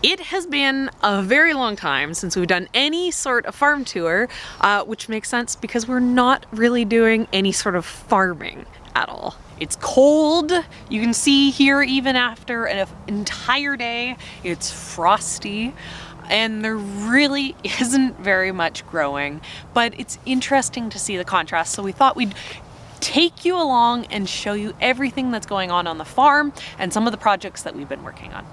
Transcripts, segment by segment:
It has been a very long time since we've done any sort of farm tour, which makes sense because we're not really doing any sort of farming at all. It's cold. You can see here even after an entire day, it's frosty. And there really isn't very much growing, but it's interesting to see the contrast. So we thought we'd take you along and show you everything that's going on the farm and some of the projects that we've been working on.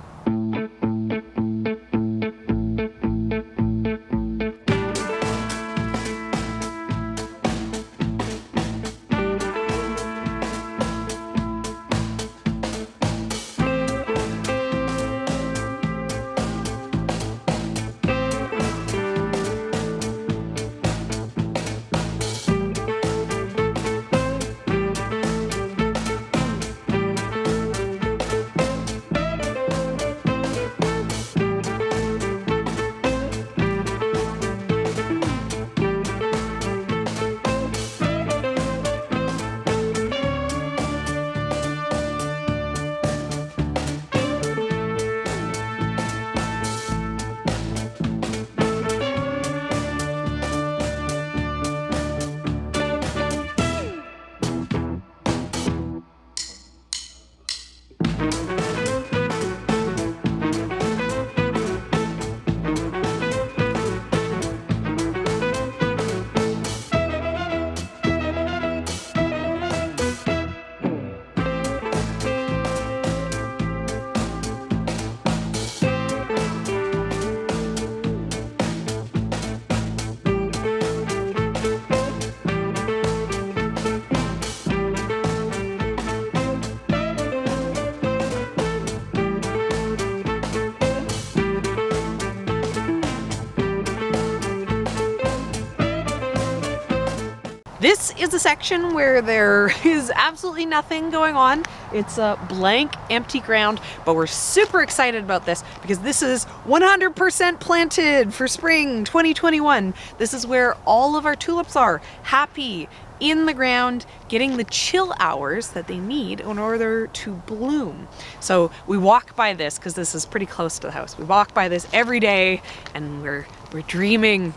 This is a section where there is absolutely nothing going on. It's a blank, empty ground, but we're super excited about this because this is 100% planted for spring 2021. This is where all of our tulips are, happy, in the ground, getting the chill hours that they need in order to bloom. So we walk by this because this is pretty close to the house. We walk by this every day and we're dreaming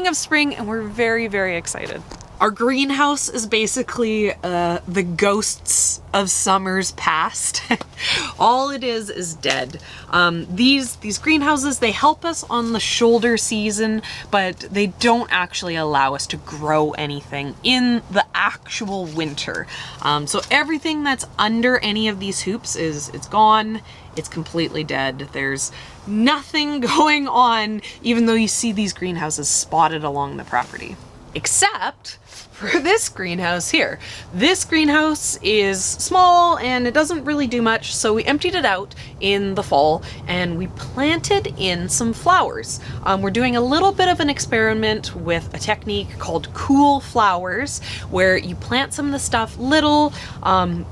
of spring, and we're very, very excited. Our greenhouse is basically the ghosts of summers past. All it is dead. These greenhouses, they help us on the shoulder season, but they don't actually allow us to grow anything in the actual winter. So everything that's under any of these hoops it's gone. It's completely dead. There's nothing going on, even though you see these greenhouses spotted along the property. Except for this greenhouse here. This greenhouse is small and it doesn't really do much, so we emptied it out in the fall and we planted in some flowers. We're doing a little bit of an experiment with a technique called cool flowers, where you plant some of the stuff little,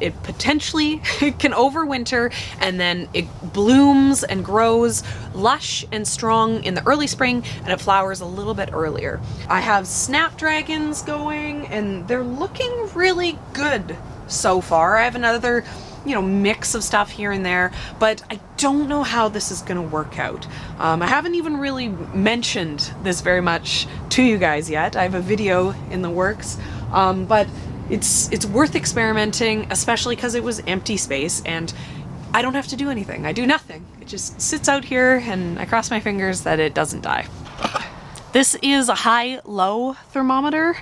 it potentially can overwinter, and then it blooms and grows lush and strong in the early spring, and it flowers a little bit earlier. I have snapdragons going, and they're looking really good so far. I have another, mix of stuff here and there, but I don't know how this is gonna work out. I haven't even really mentioned this very much to you guys yet. I have a video in the works, but it's worth experimenting, especially because it was empty space and I don't have to do anything. I do nothing. It just sits out here and I cross my fingers that it doesn't die. This is a high-low thermometer,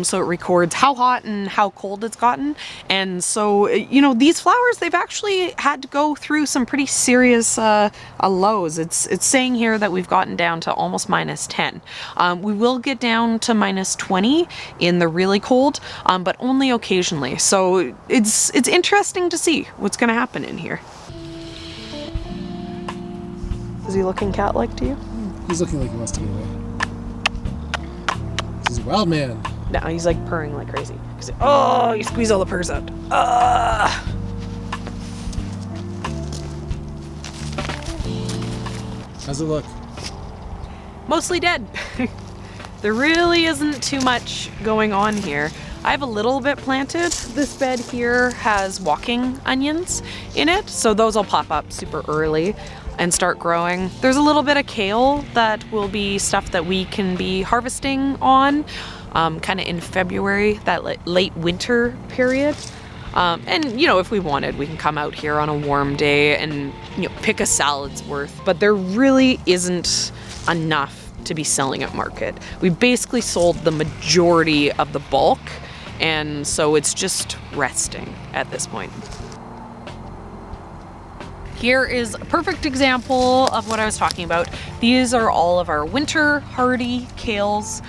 so it records how hot and how cold it's gotten. And so, these flowers, they've actually had to go through some pretty serious lows. It's saying here that we've gotten down to almost -10. We will get down to -20 in the really cold, but only occasionally. So it's interesting to see what's gonna happen in here. Is he looking cat-like to you? He's looking like he wants to get away. He's a wild man. No, he's like purring like crazy. You squeeze all the purrs out. How's it look? Mostly dead. There really isn't too much going on here. I have a little bit planted. This bed here has walking onions in it, so those will pop up super early. and start growing. There's a little bit of kale that will be stuff that we can be harvesting on kind of in February, that late winter period. And you know, if we wanted, we can come out here on a warm day and, you know, pick a salad's worth, but there really isn't enough to be selling at market. We basically sold the majority of the bulk, and so it's just resting at this point. Here is a perfect example of what I was talking about. These are all of our winter hardy kales.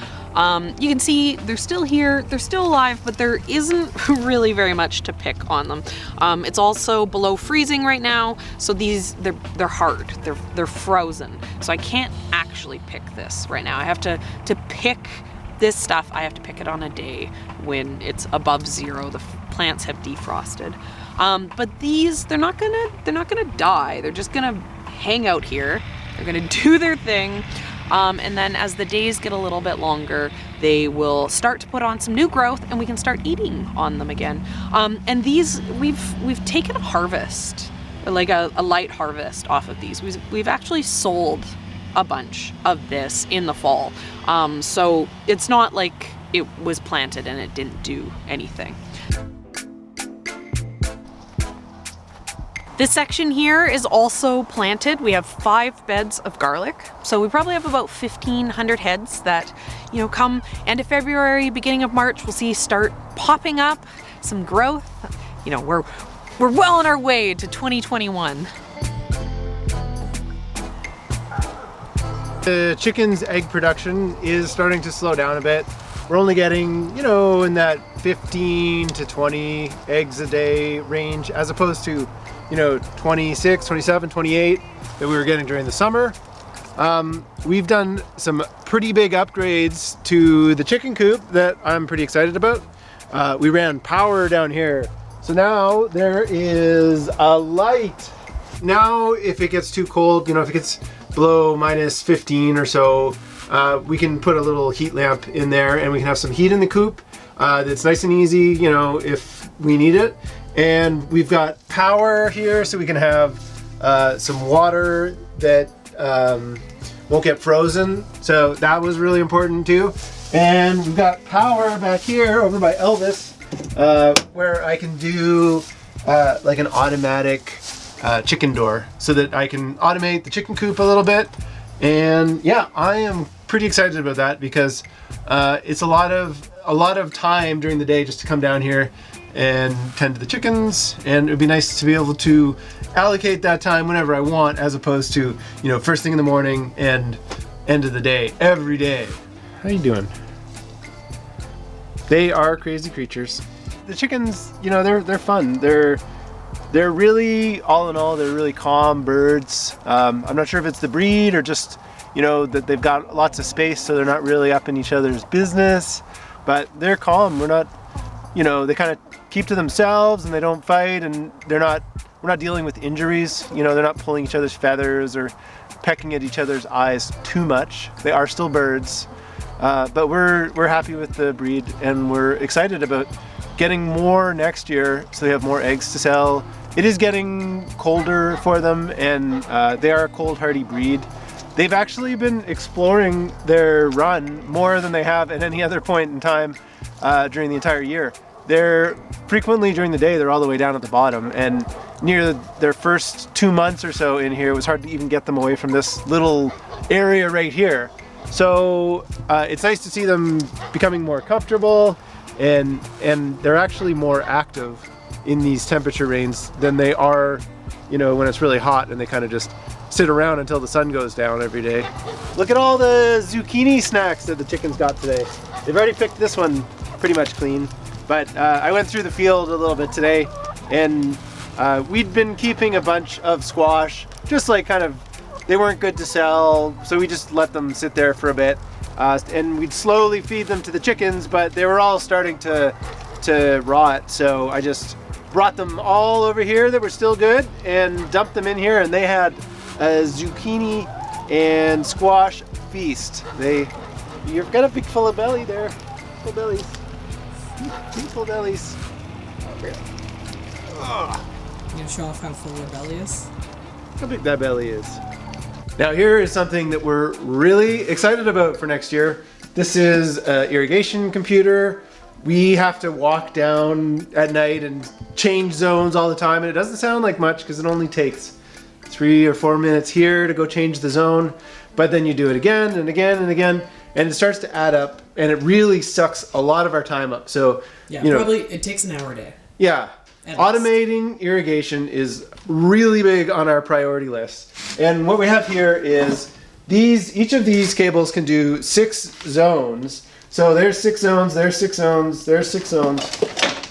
You can see they're still here, they're still alive, but there isn't really very much to pick on them. It's also below freezing right now, so they're hard, they're frozen. So I can't actually pick this right now. I have to pick this stuff, I have to pick it on a day when it's above zero, the plants have defrosted. But these, they're not gonna die. They're just gonna hang out here. They're gonna do their thing. And then as the days get a little bit longer, they will start to put on some new growth and we can start eating on them again. And these, we've taken a harvest, like a light harvest off of these. We've actually sold a bunch of this in the fall. So it's not like it was planted and it didn't do anything. This section here is also planted. We have 5 beds of garlic. So we probably have about 1,500 heads that, you know, come end of February, beginning of March, we'll see start popping up, some growth. You know, we're well on our way to 2021. The chicken's egg production is starting to slow down a bit. We're only getting, you know, in that 15 to 20 eggs a day range, as opposed to, you know, 26, 27, 28 that we were getting during the summer. We've done some pretty big upgrades to the chicken coop that I'm pretty excited about. We ran power down here. So now there is a light. Now if it gets too cold, you know, if it gets below minus 15 or so, we can put a little heat lamp in there and we can have some heat in the coop. That's nice and easy, you know, if we need it. And we've got power here so we can have some water that won't get frozen. So that was really important too. And we've got power back here over by Elvis where I can do like an automatic chicken door so that I can automate the chicken coop a little bit. And yeah, I am pretty excited about that because it's a lot of time during the day just to come down here and tend to the chickens, and it would be nice to be able to allocate that time whenever I want, as opposed to, you know, first thing in the morning and end of the day, every day. How you doing? They are crazy creatures. The chickens, you know, they're fun. They're really, all in all, they're really calm birds. I'm not sure if it's the breed or just, you know, that they've got lots of space so they're not really up in each other's business, but they're calm. We're not, you know, they kind of keep to themselves and they don't fight, and we're not dealing with injuries. You know, they're not pulling each other's feathers or pecking at each other's eyes too much. They are still birds, but we're happy with the breed and we're excited about getting more next year so they have more eggs to sell. It is getting colder for them, and they are a cold hardy breed. They've actually been exploring their run more than they have at any other point in time during the entire year. They're frequently during the day, they're all the way down at the bottom, and near their first 2 months or so in here, it was hard to even get them away from this little area right here. So it's nice to see them becoming more comfortable, and they're actually more active in these temperature ranges than they are, you know, when it's really hot and they kind of just sit around until the sun goes down every day. Look at all the zucchini snacks that the chickens got today. They've already picked this one pretty much clean. But I went through the field a little bit today, and we'd been keeping a bunch of squash, just like kind of, they weren't good to sell, so we just let them sit there for a bit. And we'd slowly feed them to the chickens, but they were all starting to rot, so I just brought them all over here that were still good and dumped them in here, and they had a zucchini and squash feast. You've got a big full of belly there, full bellies. Full bellies. You gonna show off how full your belly is? how big that belly is. Now here is something that we're really excited about for next year. This is an irrigation computer. We have to walk down at night and change zones all the time, and it doesn't sound like much because it only takes 3 or 4 minutes here to go change the zone, but then you do it again and again and again, and it starts to add up, and it really sucks a lot of our time up. So, Yeah, you know, probably it takes an hour a day. yeah, automating irrigation is really big on our priority list. And what we have here is each of these cables can do 6 zones. So there's 6 zones, there's 6 zones, there's 6 zones.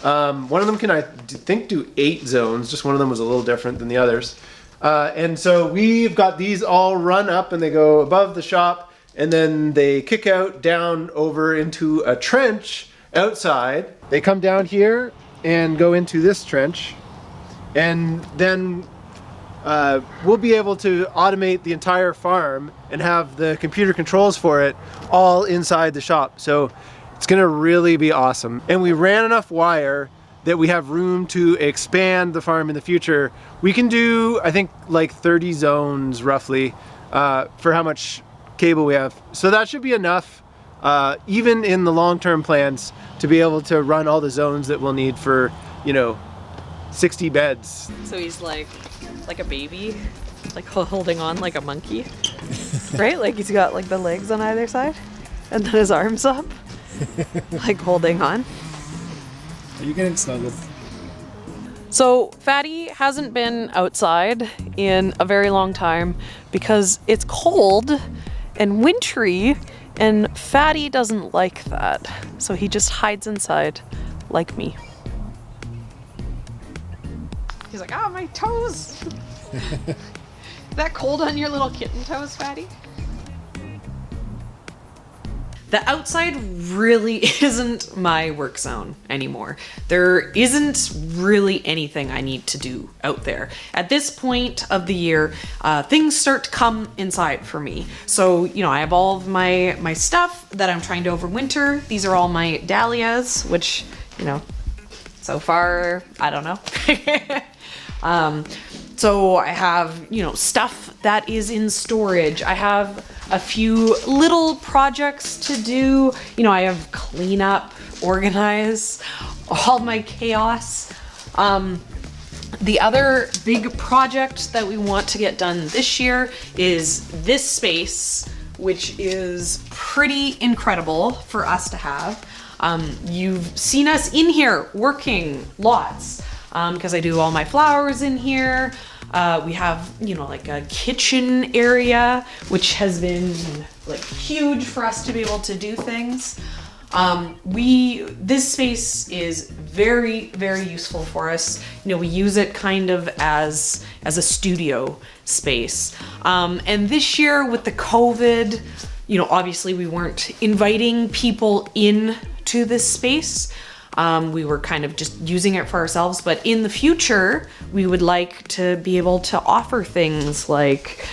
One of them can, I think, do 8 zones. Just one of them was a little different than the others. And so we've got these all run up, and they go above the shop, and then they kick out down over into a trench outside. They come down here and go into this trench, and then we'll be able to automate the entire farm and have the computer controls for it all inside the shop. So it's gonna really be awesome. And we ran enough wire that we have room to expand the farm in the future. We can do, I think, like 30 zones roughly for how much cable we have. So that should be enough, even in the long-term plans, to be able to run all the zones that we'll need for, you know, 60 beds. So he's like a baby, like holding on like a monkey, right? Like he's got like the legs on either side and then his arms up, like holding on. Are you getting snuggled? So Fatty hasn't been outside in a very long time because it's cold and wintry, and Fatty doesn't like that. So he just hides inside like me. He's like, oh, my toes. Is that cold on your little kitten toes, Fatty? The outside really isn't my work zone anymore. There isn't really anything I need to do out there. At this point of the year, things start to come inside for me. So, you know, I have all of my stuff that I'm trying to overwinter. These are all my dahlias, which, you know, so far, I don't know. So I have, you know, stuff that is in storage. I have a few little projects to do. You know, I have cleanup, organize, all my chaos. The other big project that we want to get done this year is this space, which is pretty incredible for us to have. You've seen us in here working lots. Because I do all my flowers in here. We have, you know, like a kitchen area, which has been like huge for us to be able to do things. This space is very, very useful for us. You know, we use it kind of as a studio space. And this year with the COVID, you know, obviously we weren't inviting people in to this space. We were kind of just using it for ourselves, but in the future, we would like to be able to offer things like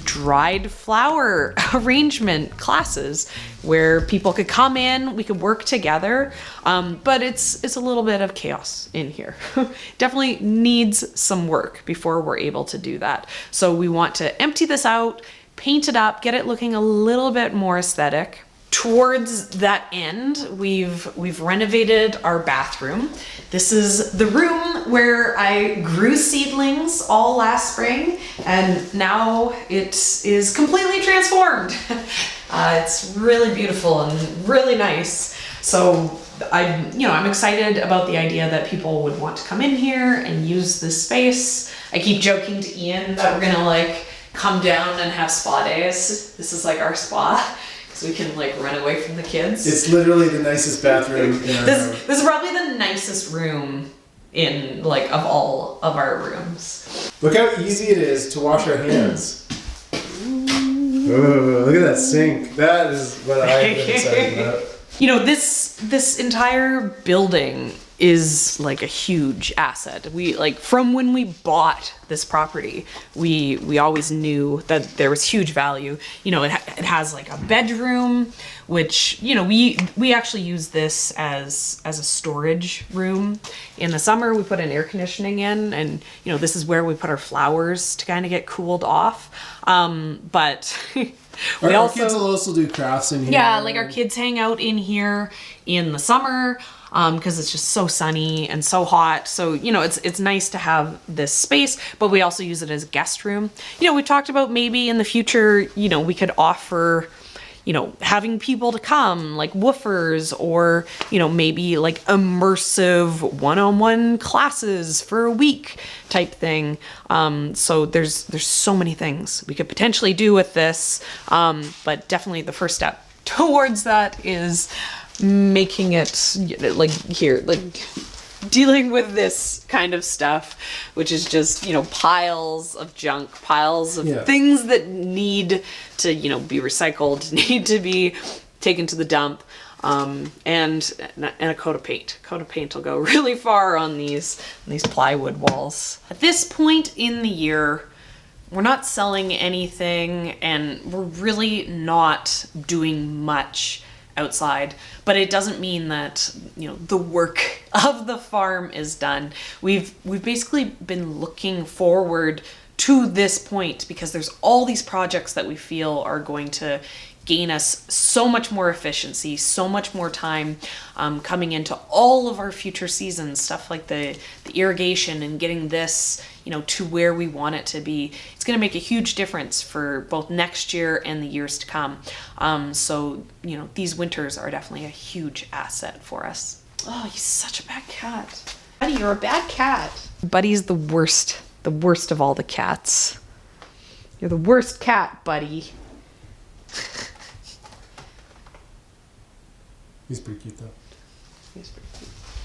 dried flower arrangement classes where people could come in, we could work together, but it's a little bit of chaos in here. Definitely needs some work before we're able to do that. So we want to empty this out, paint it up, get it looking a little bit more aesthetic. Towards that end, we've renovated our bathroom. This is the room where I grew seedlings all last spring, and now it is completely transformed. It's really beautiful and really nice. So I'm excited about the idea that people would want to come in here and use this space. I keep joking to Ian that we're gonna like come down and have spa days. This is like our spa. So we can like run away from the kids. It's literally the nicest bathroom in our house. This is probably the nicest room in like of all of our rooms. Look how easy it is to wash our hands. Oh, look at that sink. That is what I've been excited about. You know, this entire building is like a huge asset. We like from when we bought this property, we always knew that there was huge value. You know, it has like a bedroom, which, you know, we actually use this as a storage room. In the summer, we put an air conditioning in, and you know, this is where we put our flowers to kind of get cooled off. But Our kids will also do crafts in here. yeah, like our kids hang out in here in the summer because it's just so sunny and so hot. So, you know, it's nice to have this space, but we also use it as a guest room. You know, we talked about maybe in the future, you know, we could offer, you know, having people to come, like woofers, or, you know, maybe like immersive one-on-one classes for a week type thing. So there's so many things we could potentially do with this. But definitely the first step towards that is making it like here, like dealing with this kind of stuff, which is just, you know, piles of junk, piles of things that need to, you know, be recycled, need to be taken to the dump, and a coat of paint. Coat of paint will go really far on these plywood walls. At this point in the year, we're not selling anything, and we're really not doing much outside, but it doesn't mean that, you know, the work of the farm is done. We've basically been looking forward to this point because there's all these projects that we feel are going to gain us so much more efficiency, so much more time coming into all of our future seasons, stuff like the irrigation and getting this, you know, to where we want it to be. It's going to make a huge difference for both next year and the years to come. So, you know, these winters are definitely a huge asset for us. Oh, he's such a bad cat. Buddy, you're a bad cat. Buddy's the worst of all the cats. You're the worst cat, Buddy. He's pretty cute though. He's pretty cute.